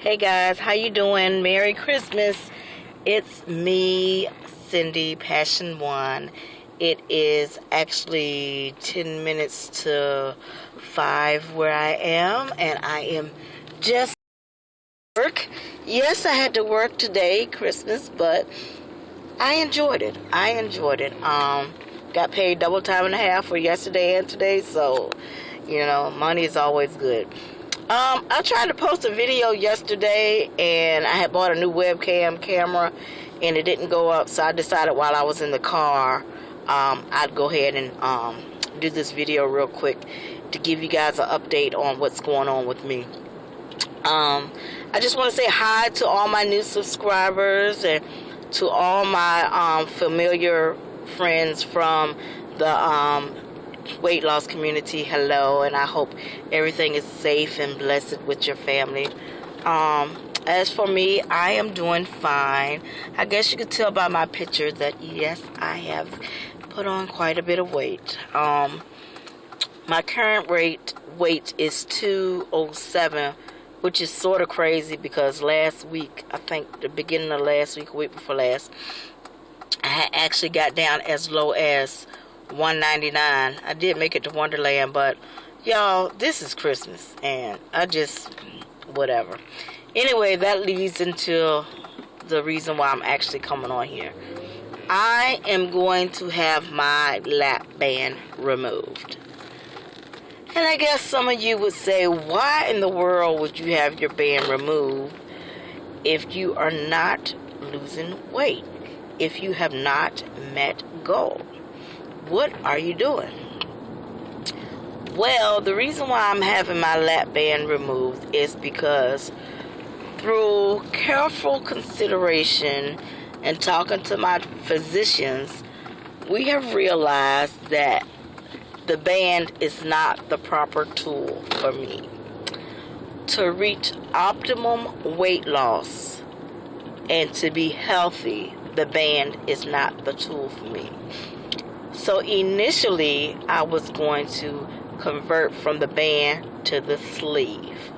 Hey guys, how you doing? Merry Christmas. It's me, Cindy, Passion One. It is actually 10 minutes to 5 where I am, and I am just work. Yes, I had to work today, Christmas, but I enjoyed it. Got paid double time and a half for yesterday and today, so money is always good. I tried to post a video yesterday, and I had bought a new webcam camera, and it didn't go up, so I decided while I was in the car, I'd go ahead and do this video real quick to give you guys an update on what's going on with me. I just want to say hi to all my new subscribers and to all my familiar friends from the weight loss community. Hello, and I hope everything is safe and blessed with your family. As for me, I am doing fine. I guess you could tell by my picture that yes, I have put on quite a bit of weight. My current weight is 207, which is sort of crazy because last week, I think the beginning of last week, week before last, I had actually got down as low as 199. I did make it to Wonderland, but y'all, this is Christmas, and I just whatever. Anyway, that leads into the reason why I'm actually coming on here. I am going to have my lap band removed. And I guess some of you would say, why in the world would you have your band removed if you are not losing weight? If you have not met goal? What are you doing? Well, the reason why I'm having my lap band removed is because through careful consideration and talking to my physicians, we have realized that the band is not the proper tool for me. To reach optimum weight loss and to be healthy, the band is not the tool for me. So initially, I was going to convert from the band to the sleeve.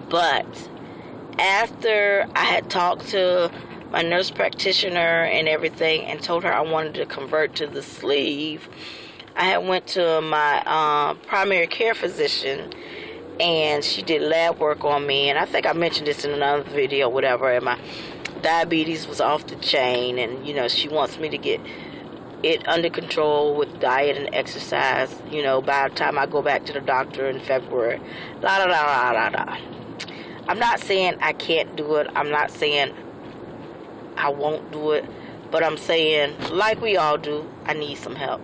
But after I had talked to my nurse practitioner and everything and told her I wanted to convert to the sleeve, I had went to my primary care physician, and she did lab work on me. And I think I mentioned this in another video, whatever, and my diabetes was off the chain, and she wants me to get it under control with diet and exercise, by the time I go back to the doctor in February. I'm not saying I can't do it. I'm not saying I won't do it. But I'm saying, like we all do, I need some help.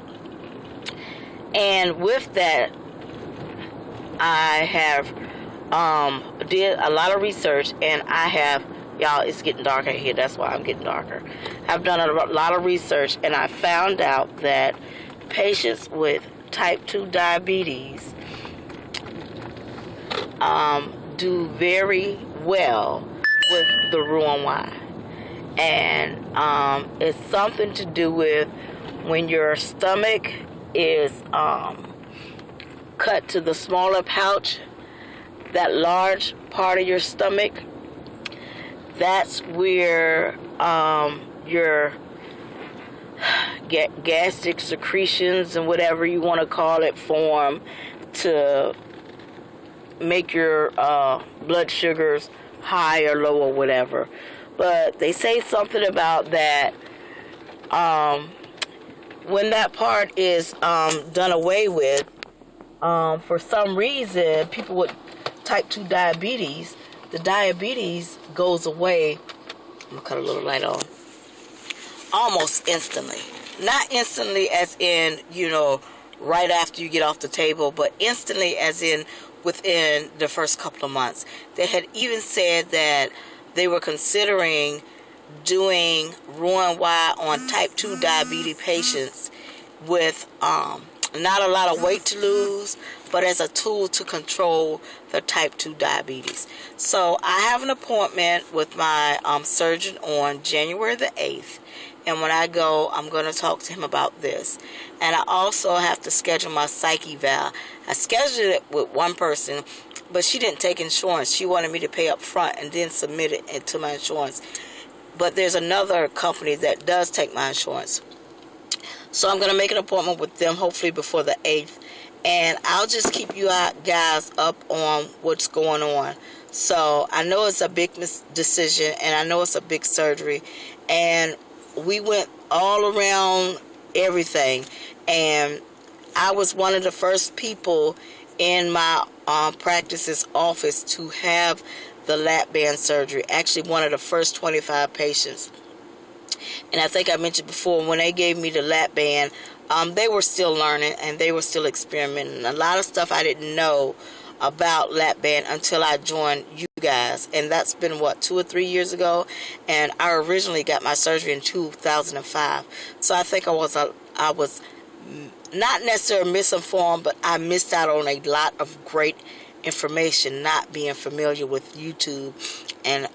And with that, I have did a lot of research, and I have, y'all, it's getting darker here. That's why I'm getting darker. I've done a lot of research, and I found out that patients with type 2 diabetes do very well with the Roux-en-Y. And it's something to do with when your stomach is cut to the smaller pouch, that large part of your stomach, that's where your gastric secretions and whatever you want to call it form to make your blood sugars high or low or whatever. But they say something about that when that part is done away with, for some reason, people with type 2 diabetes, the diabetes goes away. I'm going to cut a little light on. Almost instantly. Not instantly as in, right after you get off the table, but instantly as in within the first couple of months. They had even said that they were considering doing Roux-en-Y on type 2 diabetes patients with not a lot of weight to lose, but as a tool to control the type 2 diabetes. So I have an appointment with my surgeon on January the 8th. And when I go, I'm going to talk to him about this. And I also have to schedule my psych eval. I scheduled it with one person, but she didn't take insurance. She wanted me to pay up front and then submit it into my insurance. But there's another company that does take my insurance. So I'm going to make an appointment with them hopefully before the 8th. And I'll just keep you guys up on what's going on. So I know it's a big decision, and I know it's a big surgery. And we went all around everything. And I was one of the first people in my practice's office to have the lap band surgery. Actually, one of the first 25 patients. And I think I mentioned before, when they gave me the lap band, they were still learning and they were still experimenting. A lot of stuff I didn't know about lap band until I joined you guys. And that's been, what, 2 or 3 years ago? And I originally got my surgery in 2005. So I think I was not necessarily misinformed, but I missed out on a lot of great information, not being familiar with YouTube and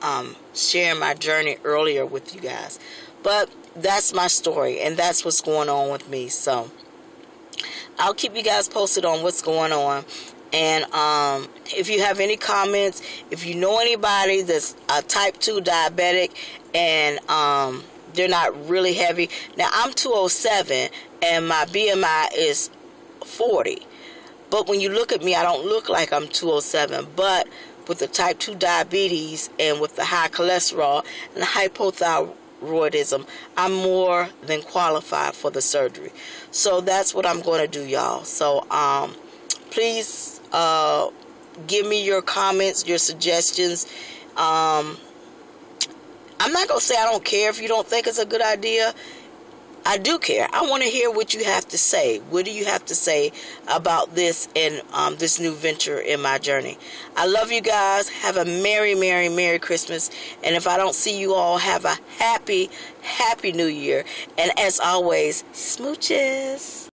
sharing my journey earlier with you guys. But that's my story, and that's what's going on with me. So I'll keep you guys posted on what's going on. And if you have any comments, if you know anybody that's a type 2 diabetic and they're not really heavy. Now, I'm 207 and my BMI is 40. But when you look at me, I don't look like I'm 207. But with the type 2 diabetes and with the high cholesterol and the hypothyroidism, I'm more than qualified for the surgery. So that's what I'm going to do, y'all. So please give me your comments, your suggestions. I'm not going to say I don't care if you don't think it's a good idea. I do care. I want to hear what you have to say. What do you have to say about this and this new venture in my journey? I love you guys. Have a Merry, Merry, Merry Christmas. And if I don't see you all, have a happy, happy New Year. And as always, smooches.